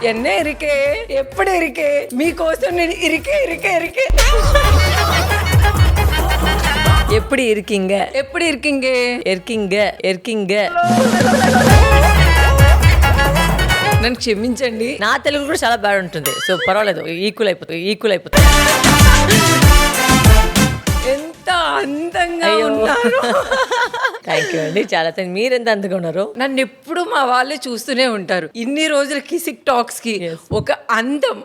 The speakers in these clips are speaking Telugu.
ఎన్నే ఇరికే ఎప్పుడు ఇరికే మీకోసం నేను ఇరికే ఇరికే ఇరికే எப்படி இருக்கீங்க ఎప్పుడు ఇరికింగే இருக்கீங்க இருக்கீங்க నన్ను క్షమించండి. నా తెలుగు కూడా చాలా బ్యాడ్ ఉంటుంది, సో పర్వాలేదు, ఈక్వల్ అయిపోతుంది. ఎంత అందంగా ఉన్నారు. థ్యాంక్ యూ అండి, చాలా థ్యాంక్. మీరు ఎంత అందంగా ఉన్నారు. నన్ను ఎప్పుడు మా వాళ్ళే చూస్తూనే ఉంటారు. ఇన్ని రోజుల కిసిక్ టాక్స్ కి ఒక అందం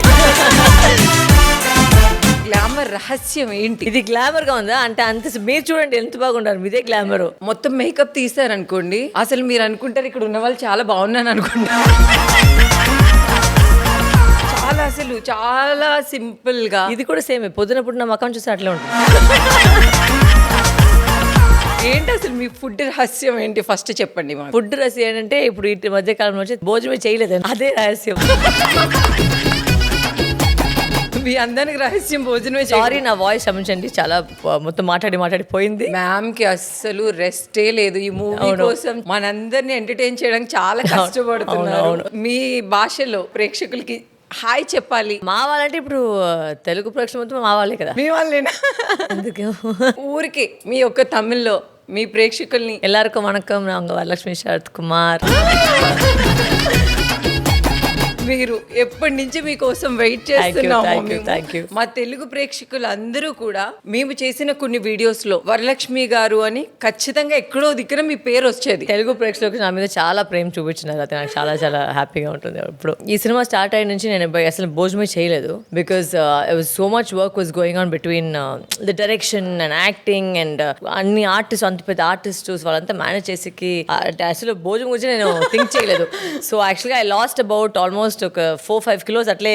గ్లామర్ రహస్యం ఏంటి? ఇది గ్లామర్ గా ఉందా అంటే అంత మీరు చూడండి ఎంత బాగున్నారు, మీదే గ్లామర్. మొత్తం మేకప్ తీసారనుకోండి, అసలు మీరు అనుకుంటారు ఇక్కడ ఉన్న వాళ్ళు చాలా బాగున్నాను అనుకుంటారు. చాలా అసలు చాలా సింపుల్ గా. ఇది కూడా సేమే, పొద్దునప్పుడు నా మకం చూసి అట్లా ఉంటుంది. ఏంటి అసలు మీ ఫుడ్ రహస్యం ఏంటి ఫస్ట్ చెప్పండి. ఫుడ్ రహస్యం ఏంటంటే ఇప్పుడు ఇటు మధ్య కాలంలో వచ్చి భోజనమే చేయలేదు, అదే రహస్యం. మీ అందరికి రహస్యం భోజనమే. సారీ, నా వాయిస్ క్షమించండి, చాలా మొత్తం మాట్లాడి పోయింది. మ్యామ్ కి అస్సలు రెస్టే లేదు. ఈ మూవీ కోసం మనందరిని ఎంటర్టైన్ చేయడానికి చాలా కష్టపడుతున్నారు. మీ భాషలో ప్రేక్షకులకి హాయ్ చెప్పాలి. మా వాళ్ళంటే ఇప్పుడు తెలుగు ప్రేక్షకులు మొత్తం మా వాళ్ళే కదా. మీ వాళ్ళేనా? ఎందుకు ఊరికి మీ యొక్క తమిళ్లో మీ ప్రేక్షకుల్ని எல்லாருக்கும் வணக்கம், நான் உங்க வரலட்சுமி சரத்குமார். మీరు ఎప్పటి నుంచి మీకోసం వెయిట్ చేస్తున్నాము. Thank you. మా తెలుగు ప్రేక్షకులు అందరూ కూడా మేము చేసిన కొన్ని వీడియోస్ లో వరలక్ష్మి గారు అని ఖచ్చితంగా ఎక్కడో దిక్కున మీ పేరు వచ్చేది. తెలుగు ప్రేక్షకులకు నా మీద చాలా ప్రేమ చూపించినారు, అది నాకు చాలా చాలా హ్యాపీగా ఉంటుంది. ఇప్పుడు ఈ సినిమా స్టార్ట్ అయిన నుంచి నేను అసలు భోజనమే చేయలేదు, because so much work was going on between the direction and acting and అన్ని ఆర్టిస్ట్, అంత పెద్ద ఆర్టిస్ట్ వాళ్ళంతా మేనేజ్ చేసి అసలు భోజనం గురించి నేను థింక్ చేయలేదు. సో యాక్చువల్గా ఐ లాస్ట్ అబౌట్ ఆల్మోస్ట్ ఒక 4-5 kilos అట్లే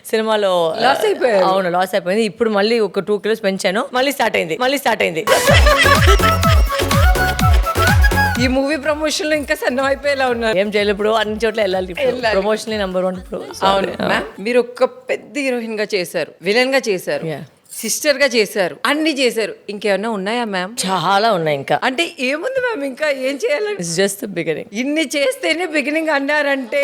సినిమాలో లాస్ అయిపోయారు. అవును, లాస్ అయిపోయింది. ఇప్పుడు మళ్ళీ ఒక 2 kilos పెంచాను, మళ్ళీ స్టార్ట్ అయింది. ఈ మూవీ ప్రమోషన్ లో ఇంకా సన్నం అయిపోయేలా ఉన్నారు. ఏం చేయలేదు, ఇప్పుడు అన్ని చోట్ల వెళ్ళాలి. ప్రమోషన్ నెంబర్ 1 ఇప్పుడు. అవును మ్యామ్, మీరు ఒక పెద్ద హీరోయిన్ గా చేశారు, విలన్ గా చేశారు, సిస్టర్ గా చేశారు, అన్ని చేశారు. ఇంకేమన్నా ఉన్నాయా మ్యామ్? చాలా ఉన్నాయి ఇంకా. అంటే ఏముంది మ్యామ్, ఇంకా ఏం చేయాలి? It's just beginning. ఇన్ని చేస్తేనే బిగినింగ్ అన్నారంటే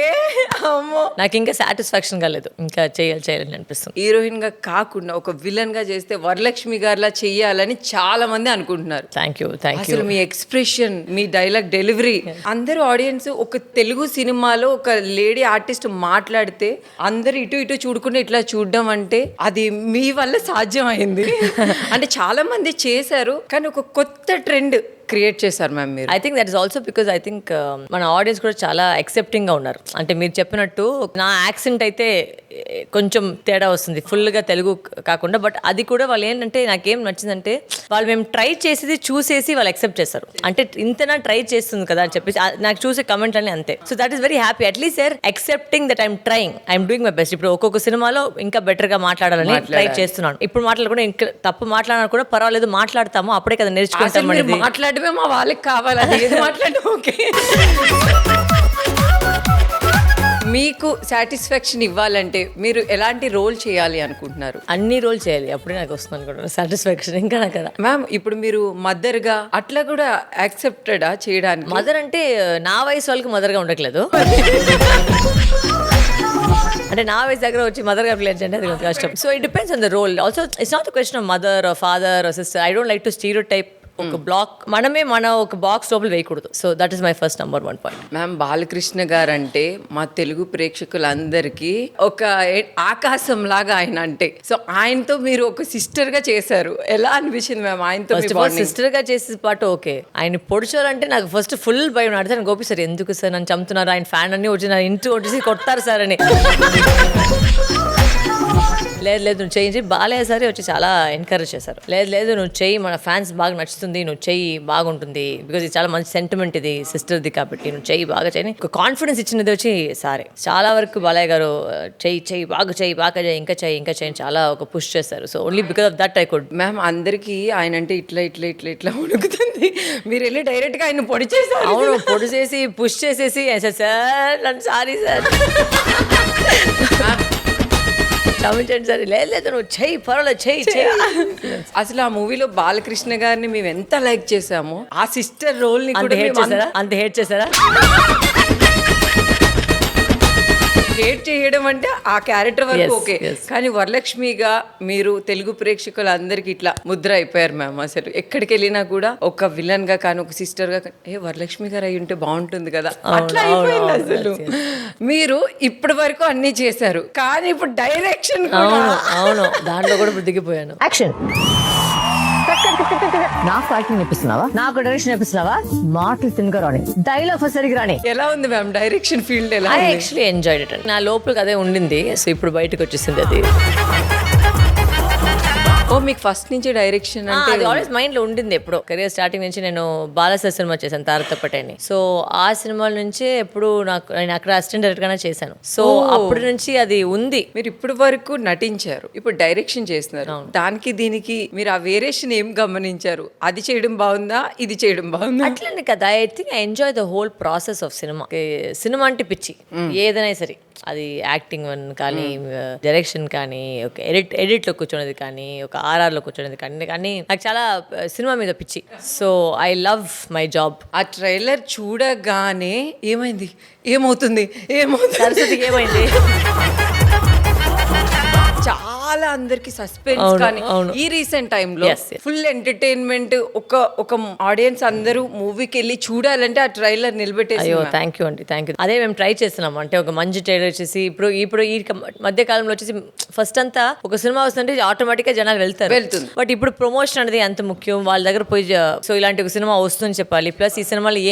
అమ్మో, నాకు ఇంకా సాటిస్ఫాక్షన్ కాలేదు, ఇంకా చేయాలని అనిపిస్తుంది. హీరోయిన్ గా కాకుండా ఒక విలన్ గా చేస్తే వరలక్ష్మి గారిలా చెయ్యాలని చాలా మంది అనుకుంటున్నారు. Thank you. అసలు మీ ఎక్స్ప్రెషన్, మీ డైలాగ్ డెలివరీ, అందరూ ఆడియన్స్ ఒక తెలుగు సినిమాలో ఒక లేడీ ఆర్టిస్ట్ మాట్లాడితే అందరు ఇటు ఇటు చూడకుండా ఇట్లా చూడడం అంటే అది మీ వల్ల సాధ్యం అయింది. అంటే చాలా మంది చేశారు, కానీ ఒక కొత్త ట్రెండ్ క్రియేట్ చేశారు మ్యామ్ మీరు. I think that is also because I think మన ఆడియన్స్ కూడా చాలా యాక్సెప్టింగ్ గా ఉన్నారు. అంటే మీరు చెప్పినట్టు నా యాక్సెంట్ అయితే కొంచెం తేడా వస్తుంది, ఫుల్ గా తెలుగు కాకుండా. బట్ అది కూడా వాళ్ళు ఏంటంటే నాకేం నచ్చిందంటే వాళ్ళు మేము ట్రై చేసేది చూసేసి వాళ్ళు యాక్సెప్ట్ చేస్తారు. అంటే ఇంతనా ట్రై చేస్తుంది కదా అని చెప్పేసి నాకు చూసే కమెంట్ అని అంతే. So that is very happy. At least sir accepting that I'm trying, I'm doing my best. ఇప్పుడు ఒక్కొక్క సినిమాలో ఇంకా బెటర్ గా మాట్లాడాలని ట్రై చేస్తున్నాను. ఇప్పుడు మాట్లాడకుండా ఇంకా తప్పు మాట్లాడినా కూడా పర్వాలేదు, మాట్లాడతాము, అప్పుడే కదా నేర్చుకుంటాం. మాట్లాడమే మా వాళ్ళకి కావాలి, మాట్లాడడం ఓకే. మీకు సాటిస్ఫాక్షన్ ఇవ్వాలంటే మీరు ఎలాంటి రోల్ చేయాలి అనుకుంటున్నారు? అన్ని రోల్ చేయాలి, అప్పుడే నాకు వస్తుంది అనుకుంటున్నాను సాటిస్ఫాక్షన్. ఇంకా నాకు కదా మ్యామ్, ఇప్పుడు మీరు మదర్ గా అట్లా కూడా యాక్సెప్టెడా చేయడానికి? మదర్ అంటే నా వయసు వాళ్ళకి మదర్ గా ఉండట్లేదు. అంటే నా వయసు దగ్గర వచ్చి మదర్ గా ప్లే అంటే అది కొంచెం కష్టం. So it depends on the role. Also it's not the question of mother or father or sister. I don't like to stereotype. ఒక బ్లాక్ మనమే ఒక బాక్స్ లోపల వేయకూడదు. So that is my first number 1 point. Ma'am, Balakrishna garu అంటే మా తెలుగు ప్రేక్షకులందరికీ ఒక ఆకాశం లాగా ఆయన అంటే. సో ఆయనతో మీరు ఒక సిస్టర్ గా చేశారు, ఎలా అనిపించింది మ్యామ్ ఆయనతో? సిస్టర్ గా చేసే పాటు ఓకే. ఆయన పొడిచాలంటే నాకు ఫస్ట్ ఫుల్ భయం. అడితే గోపి సార్ ఎందుకు సార్ నన్ను చంపుతున్నారు, ఆయన ఫ్యాన్ అన్ని వచ్చి నా ఇంటి వచ్చేసి కొడతారు సార్ అని. లేదు నువ్వు చేయించి బాలయ్య సరే వచ్చి చాలా ఎంకరేజ్ చేశారు. లేదు నువ్వు చెయ్యి, మన ఫ్యాన్స్ బాగా నచ్చుతుంది, నువ్వు చెయ్యి బాగుంటుంది, బికాజ్ ఇది చాలా మంచి సెంటిమెంట్, ఇది సిస్టర్ది కాబట్టి నువ్వు చెయ్యి బాగా చేయని ఒక కాన్ఫిడెన్స్ ఇచ్చినది వచ్చి సారే. చాలా వరకు బాలయ్య గారు చెయ్యి బాగా చేయి ఇంకా చేయి చాలా ఒక పుష్ చేస్తారు. So only because of that I could. Ma'am, అందరికీ ఆయన అంటే ఇట్లా ఉడుకుతుంది, మీరు వెళ్ళి డైరెక్ట్ గా ఆయన పొడి చేశారు. అవును, పొడి చేసి పుష్ చేసేసి సార్ నన్ను సారీ సార్ క్షమించండి సార్, లేదు నువ్వు చెయ్యి పర్వాలేదు చెయ్యి. అసలు ఆ మూవీలో బాలకృష్ణ గారిని మేము ఎంత లైక్ చేసామో, ఆ సిస్టర్ రోల్ ని అంత హేట్ చేశారా? హేట్ చేయడం అంటే ఆ క్యారెక్టర్ వరకు Yes, ఓకే, yes. కానీ వరలక్ష్మిగా మీరు తెలుగు ప్రేక్షకులందరికీ ఇట్లా ముద్ర అయిపోయారు మ్యామ్. అసలు ఎక్కడికి వెళ్ళినా కూడా ఒక విలన్ గా కానీ ఒక సిస్టర్ గా కానీ, ఏ వరలక్ష్మి గారు అయి ఉంటే బాగుంటుంది కదా అట్లా అయిపోయింది అసలు. మీరు ఇప్పటి వరకు అన్ని చేశారు, కానీ ఇప్పుడు డైరెక్షన్ అవును దాంట్లో కూడా ఇప్పుడు దిగిపోయాను. యాక్షన్. నాకు యాక్టింగ్ నేర్పిస్తున్నావా, నాకు డైరెక్షన్ నేర్పిస్తున్నావా? మాటలు తినగా రాని, డైలాగ్ సరిగ్గా రాని. ఎలా ఉంది మ్యామ్ డైరెక్షన్ ఫీల్డ్? ఎలా ఐ ఉంది? Actually enjoyed it. నా లోపలికి అదే ఉండింది, సో ఇప్పుడు బయటకు వచ్చేసింది అది. ఓ మీకు ఫస్ట్ నుంచి డైరెక్షన్ అంటే అది ఆల్వేస్ మైండ్ లో ఉండింది ఎప్పుడో. కెరియర్ స్టార్టింగ్ నుంచి నేను బాలస సినిమా చేశాను తారతపటని. సో ఆ సినిమాల నుంచే ఎప్పుడు నేను అక్కడ అసిస్టెంట్ డైరెక్టర్ గానే చేశాను. సో అప్పటి నుంచి అది ఉంది. మీరు ఇప్పుడు వరకు నటించారు, ఇప్పుడు డైరెక్షన్ చేస్తున్నారు. దానికి దీనికి మీరు ఆ వేరియేషన్ ఏం గమనించారు? అది చేయడం బాగుందా, ఇది చేయడం బాగుందా? అట్లనే కదా, I think I enjoy the whole process of cinema. Cinema అంటే పిచ్చి, ఏదైనా సరే, అది యాక్టింగ్ వన్ కానీ డైరెక్షన్ కానీ ఒక ఎడిట్ లో కూర్చునేది కానీ ఒక ఆర్ఆర్ లో కూర్చునేది కానీ నాకు చాలా సినిమా మీద పిచ్చి. So I love my job. ఆ ట్రైలర్ చూడగానే ఏమైంది, ఏమవుతుంది సరస్వతికి ఏమైంది? చాలా అందరికి సస్పెన్స్. అవును, కానీ అవును. ఈ రీసెంట్ టైంలో Yes, yes. ఫుల్ ఎంటర్టైన్మెంట్, ఒక ఆడియన్స్ అందరూ మూవీకి వెళ్ళి చూడాలంటే ఆ ట్రైలర్ నిలబెట్టేసి. అయ్యో థ్యాంక్ యూ అండి, థ్యాంక్ యూ. అదే మేము ట్రై చేస్తున్నాం. అంటే ఒక మంచి ట్రైలర్ వచ్చేసి ఇప్పుడు ఈ మధ్య కాలంలో వచ్చేసి ఫస్ట్ అంతా ఒక సినిమా వస్తుంటే ఆటోమేటిక్ గా జనాలు వెళ్తుంది. బట్ ఇప్పుడు ప్రమోషన్ అనేది ఎంత ముఖ్యం, వాళ్ళ దగ్గర పోయి సో ఇలాంటి ఒక సినిమా వస్తుందని చెప్పాలి, ప్లస్ ఈ సినిమాలో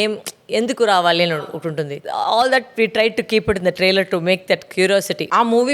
ఎందుకు రావాలి అని ఒకటి ఉంటుంది. All that we try to keep it in the trailer to make that curiosity. ఆ మూవీ